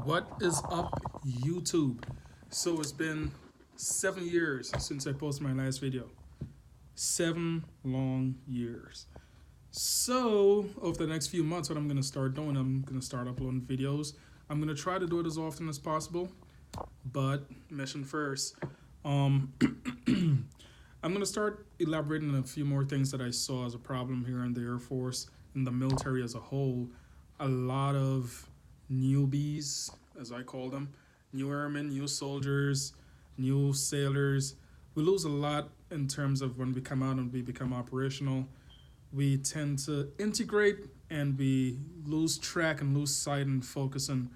What is up, YouTube? So it's been 7 years since I posted my last video. 7 long years. So over the next few months, what I'm gonna start doing, I'm gonna start uploading videos. I'm gonna try to do it as often as possible, but mission first. Um, I'm gonna start elaborating on a few more things that I saw as a problem here in the Air Force, in the military as a whole. A lot of newbies, as I call them, new airmen, new soldiers, new sailors. We lose a lot in terms of when we come out and we become operational. We tend to integrate and we lose track and lose sight and focus on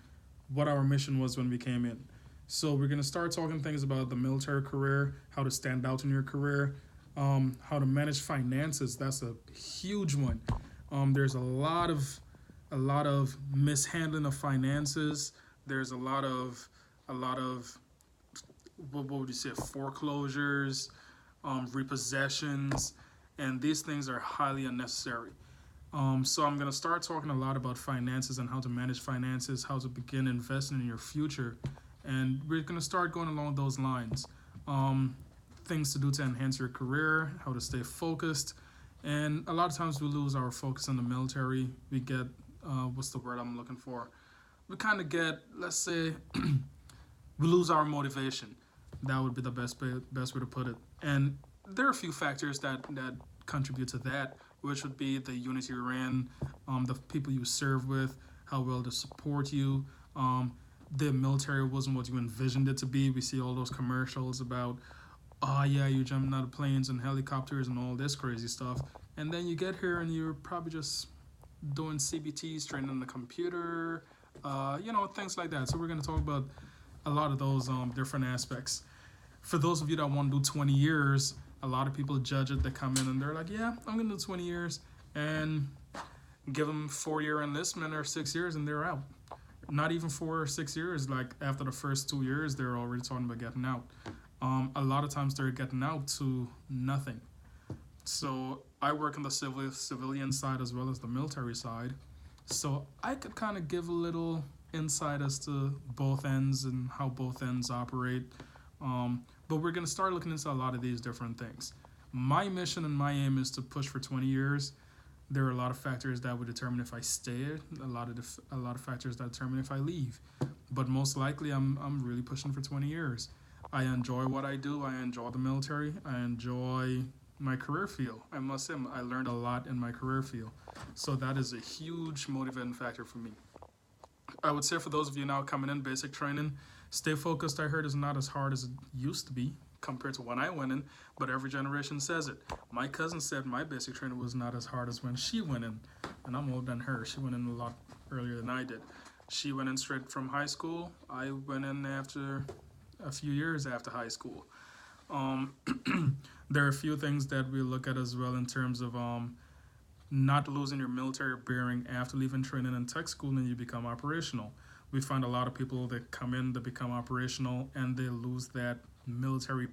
what our mission was when we came in. So we're gonna start talking things about the military career, how to stand out in your career, how to manage finances. That's a huge one. There's a lot of mishandling of finances. There's a lot of what would you say, foreclosures, repossessions, and these things are highly unnecessary. So I'm gonna start talking a lot about finances and how to manage finances, how to begin investing in your future, and we're gonna start going along those lines. Things to do to enhance your career, how to stay focused, and a lot of times we lose our focus in the military. We get what's the word I'm looking for? We kind of get, let's say, we lose our motivation. That would be the best way to put it. And there are a few factors that contribute to that, which would be the unit you're in, the people you serve with, how well they support you. The military wasn't what you envisioned it to be. We see all those commercials about, oh yeah, you're jumping out of planes and helicopters and all this crazy stuff. And then you get here and you're probably just doing CBTs, training on the computer, things like that. So we're going to talk about a lot of those different aspects. For those of you that want to do 20 years, a lot of people judge it. They come in and they're like, yeah, I'm going to do 20 years and give them 4-year enlistment or 6 years and they're out. Not even 4 or 6 years. Like after the first 2 years, they're already talking about getting out. A lot of times they're getting out to nothing. So I work on the civilian side as well as the military side. So I could kind of give a little insight as to both ends and how both ends operate. But we're going to start looking into a lot of these different things. My mission and my aim is to push for 20 years. There are a lot of factors that would determine if I stay, a lot of factors that determine if I leave. But most likely I'm really pushing for 20 years. I enjoy what I do. I enjoy the military. I enjoy my career field. I must say, I learned a lot in my career field. So that is a huge motivating factor for me. I would say for those of you now coming in basic training, stay focused. I heard is not as hard as it used to be compared to when I went in, but every generation says it. My cousin said my basic training was not as hard as when she went in, and I'm older than her. She went in a lot earlier than I did. She went in straight from high school. I went in after a few years after high school. There are a few things that we look at as well in terms of not losing your military bearing after leaving training and tech school and you become operational. We find a lot of people that come in to become operational and they lose that military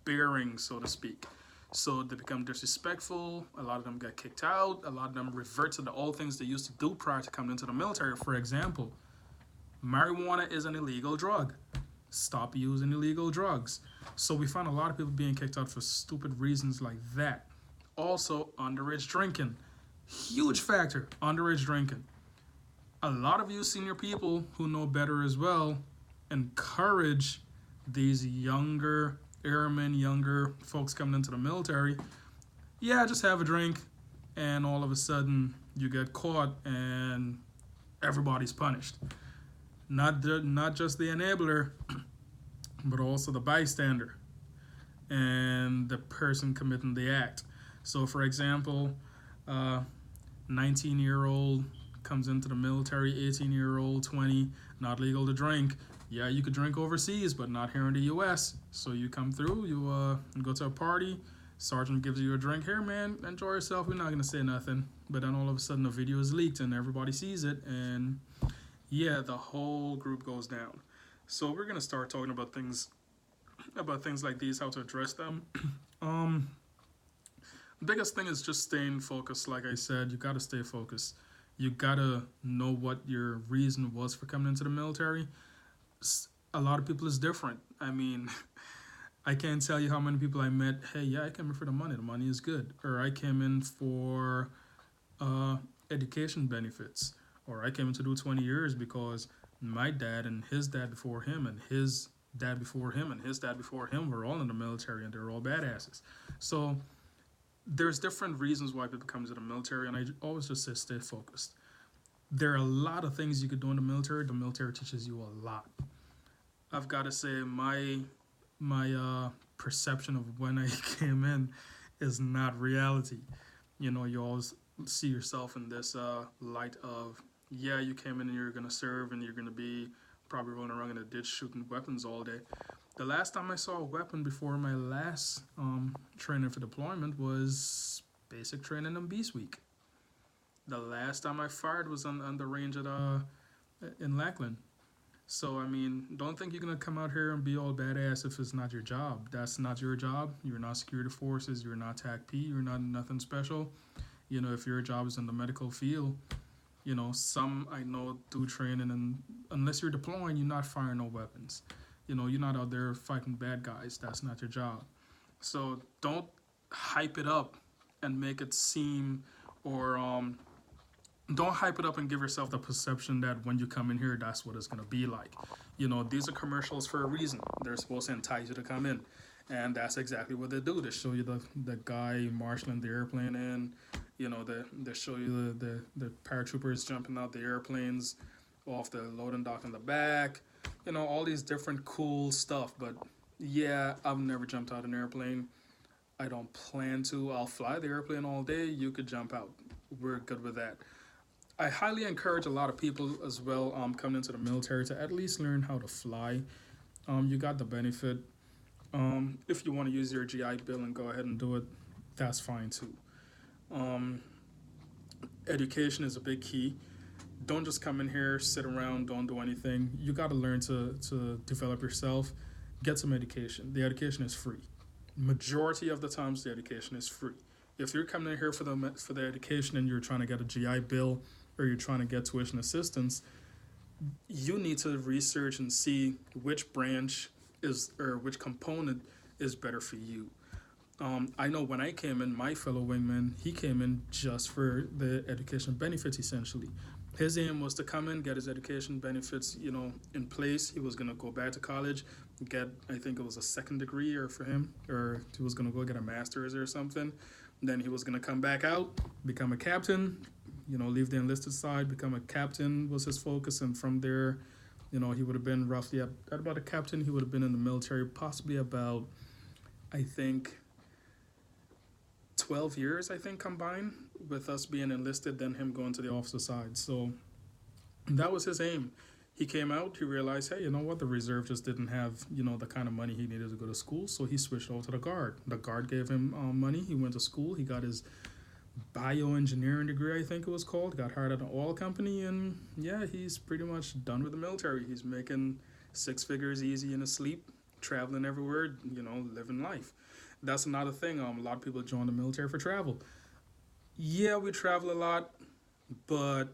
bearing, so to speak. So they become disrespectful. A lot of them get kicked out. A lot of them revert to the old things they used to do prior to coming into the military. For example, marijuana is an illegal drug. Stop using illegal drugs. So we find a lot of people being kicked out for stupid reasons like that. Also, underage drinking. Huge factor, underage drinking. A lot of you senior people who know better as well encourage these younger airmen, younger folks coming into the military. Yeah, just have a drink, and all of a sudden you get caught and everybody's punished. Not just the enabler, but also the bystander and the person committing the act. So for example, 19-year-old comes into the military, 18-year-old, 20, not legal to drink. Yeah, you could drink overseas, but not here in the U.S. So you come through, you go to a party, sergeant gives you a drink. Here, man, enjoy yourself. We're not going to say nothing. But then all of a sudden the video is leaked and everybody sees it, and yeah, the whole group goes down. So we're going to start talking about things like these, how to address them. The biggest thing is just staying focused. Like I said, you got to stay focused. You gotta know what your reason was for coming into the military. A lot of people is different. I mean, I can't tell you how many people I met. Hey, yeah, I came in for the money. The money is good. Or I came in for uh, education benefits. Or I came in to do 20 years because my dad and his dad before him and his dad before him and his dad before him were all in the military and they're all badasses. So there's different reasons why people come to the military, and I always just say stay focused. There are a lot of things you could do in the military. The military teaches you a lot. I've got to say my perception of when I came in is not reality. You always see yourself in this light of, yeah, you came in and you're gonna serve and you're gonna be probably rolling around in a ditch shooting weapons all day. The last time I saw a weapon before my last training for deployment was basic training in Beast Week. The last time I fired was on the range at in Lackland. So I mean, don't think you're gonna come out here and be all badass if it's not your job. That's not your job. You're not security forces. You're not TACP. You're not nothing special. If your job is in the medical field, some I know do training, and unless you're deploying, you're not firing no weapons. You're not out there fighting bad guys. That's not your job. So don't hype it up and make it seem, or don't hype it up and give yourself the perception that when you come in here, that's what it's gonna be like. These are commercials for a reason. They're supposed to entice you to come in, and that's exactly what they do. They show you the guy marshaling the airplane in. They show you the paratroopers jumping out the airplanes off the loading dock in the back. All these different cool stuff. But yeah, I've never jumped out an airplane. I don't plan to. I'll fly the airplane all day. You could jump out. We're good with that. I highly encourage a lot of people as well coming into the military to at least learn how to fly. You got the benefit. If you want to use your GI Bill and go ahead and do it, that's fine too. Um, Education is a big key. Don't just come in here, sit around, don't do anything. You got to learn to develop yourself. Get some education. The education is free. Majority of the times, the education is free. If you're coming in here for the education and you're trying to get a GI Bill or you're trying to get tuition assistance, you need to research and see which branch is or which component is better for you. I know when I came in, my fellow wingman, he came in just for the education benefits essentially. His aim was to come in, get his education benefits, in place. He was gonna go back to college, get, I think it was a second degree, or for him, or he was gonna go get a master's or something. Then he was gonna come back out, become a captain, leave the enlisted side, become a captain was his focus, and from there, he would have been roughly at about a captain. He would have been in the military possibly about, I think, 12 years, I think, combined with us being enlisted, then him going to the officer side. So that was his aim. He came out, he realized, hey, you know what, the reserve just didn't have, the kind of money he needed to go to school, so he switched over to the guard. The guard gave him money, he went to school, he got his bioengineering degree, I think it was called, got hired at an oil company, and yeah, he's pretty much done with the military. He's making six figures easy in his sleep, traveling everywhere, living life. That's another thing. A lot of people join the military for travel. Yeah, we travel a lot, but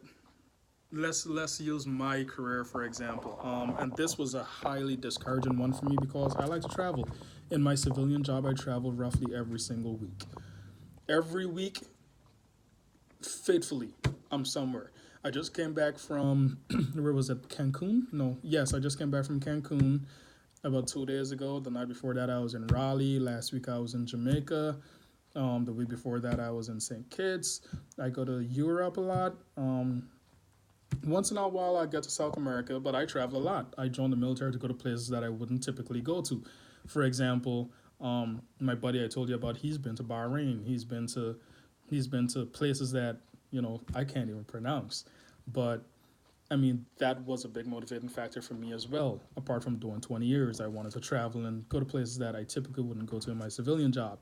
let's use my career for example. And this was a highly discouraging one for me because I like to travel. In my civilian job, I travel roughly every single week. Every week, faithfully, I'm somewhere. I just came back from where was it? Cancun? No, yes, I just came back from Cancun about 2 days ago. The night before that, I was in Raleigh. Last week, I was in Jamaica. The week before that, I was in St. Kitts. I go to Europe a lot. Once in a while, I get to South America, but I travel a lot. I joined the military to go to places that I wouldn't typically go to. For example, my buddy I told you about, he's been to Bahrain. He's been to places that I can't even pronounce, but I mean, that was a big motivating factor for me as well. Apart from doing 20 years, I wanted to travel and go to places that I typically wouldn't go to in my civilian job.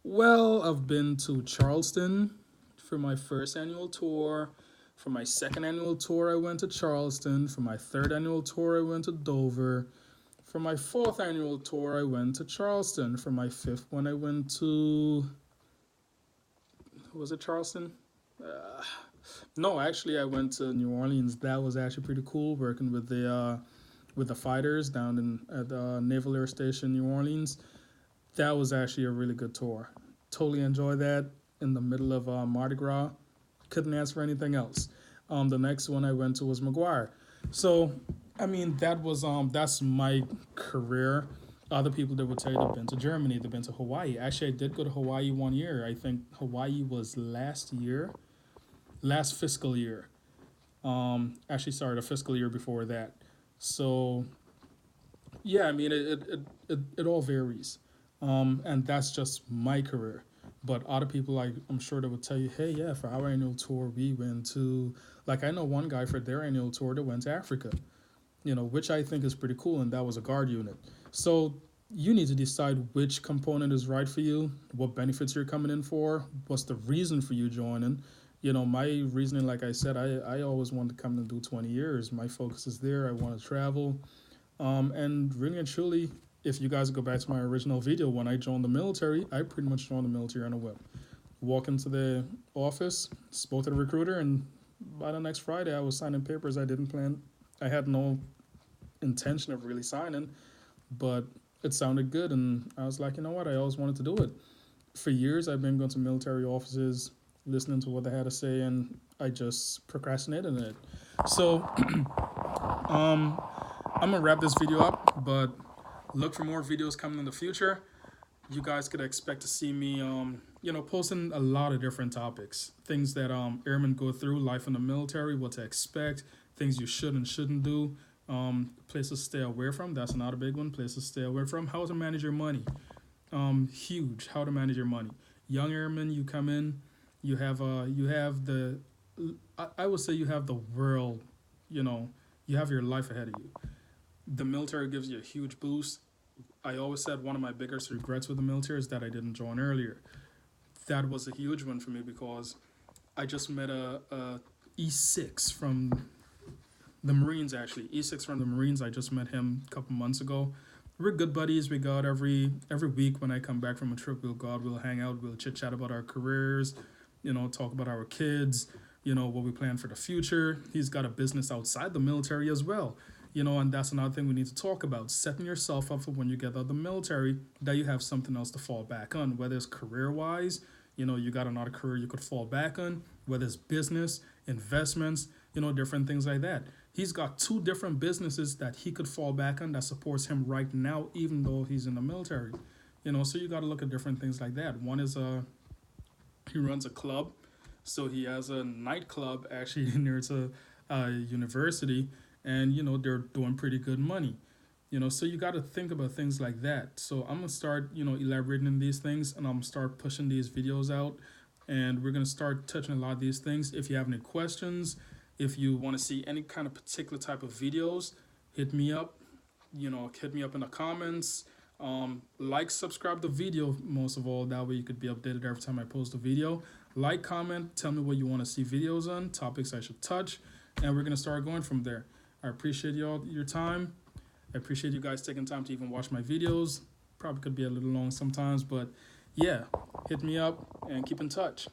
Well, I've been to Charleston for my first annual tour. For my second annual tour, I went to Charleston. For my third annual tour, I went to Dover. For my fourth annual tour, I went to Charleston. For my fifth one, I went to... Was it Charleston? No, actually, I went to New Orleans. That was actually pretty cool, working with the fighters down at the Naval Air Station, New Orleans. That was actually a really good tour. Totally enjoyed that in the middle of Mardi Gras. Couldn't ask for anything else. The next one I went to was McGuire. So, I mean, that's my career. Other people that would tell you they've been to Germany, they've been to Hawaii. Actually, I did go to Hawaii one year. I think Hawaii was last fiscal year. Actually, sorry, the fiscal year before that. So yeah, I mean, it all varies, and that's just my career. But other people, like I'm sure they would tell you, hey, yeah, for our annual tour, we went to, like, I know one guy for their annual tour that went to Africa, which I think is pretty cool, and that was a guard unit. So you need to decide which component is right for you, what benefits you're coming in for, what's the reason for you joining. My reasoning, like I said, I always wanted to come and do 20 years. My focus is there. I want to travel. And really and truly, if you guys go back to my original video, when I joined the military, I pretty much joined the military on a whim. Walk into the office, spoke to the recruiter, and by the next Friday, I was signing papers I had no intention of really signing, but it sounded good, and I was like, you know what, I always wanted to do it. For years, I've been going to military offices, listening to what they had to say, and I just procrastinated on it. So, um, I'm gonna wrap this video up, but look for more videos coming in the future. You guys could expect to see me, posting a lot of different topics, things that airmen go through, life in the military, what to expect, things you should and shouldn't do, places to stay away from. That's another big one. Places to stay away from. How to manage your money. Huge. How to manage your money. Young airmen, you come in, you have the, I would say you have the world, you have your life ahead of you. The military gives you a huge boost. I always said one of my biggest regrets with the military is that I didn't join earlier. That was a huge one for me because I just met a E6 from the Marines, actually. E6 from the Marines. I just met him a couple months ago. We're good buddies. We go out every week when I come back from a trip. We'll go out, we'll hang out, we'll chit chat about our careers, talk about our kids, what we plan for the future. He's got a business outside the military as well. And that's another thing we need to talk about. Setting yourself up for when you get out of the military, that you have something else to fall back on, whether it's career-wise, you got another career you could fall back on, whether it's business, investments, different things like that. He's got two different businesses that he could fall back on that supports him right now, even though he's in the military. So you got to look at different things like that. One is he runs a club, so he has a nightclub actually near to university, and they're doing pretty good money. So you got to think about things like that. So I'm gonna start elaborating on these things, and I'm gonna start pushing these videos out, and we're gonna start touching a lot of these things. If you have any questions, if you want to see any kind of particular type of videos, hit me up. Hit me up in the comments. Subscribe the video, most of all. That way you could be updated every time I post a video. Like, comment, tell me what you want to see videos on, topics I should touch, and we're gonna start going from there. I appreciate your time. I appreciate you guys taking time to even watch my videos. Probably could be a little long sometimes, but yeah, hit me up and keep in touch.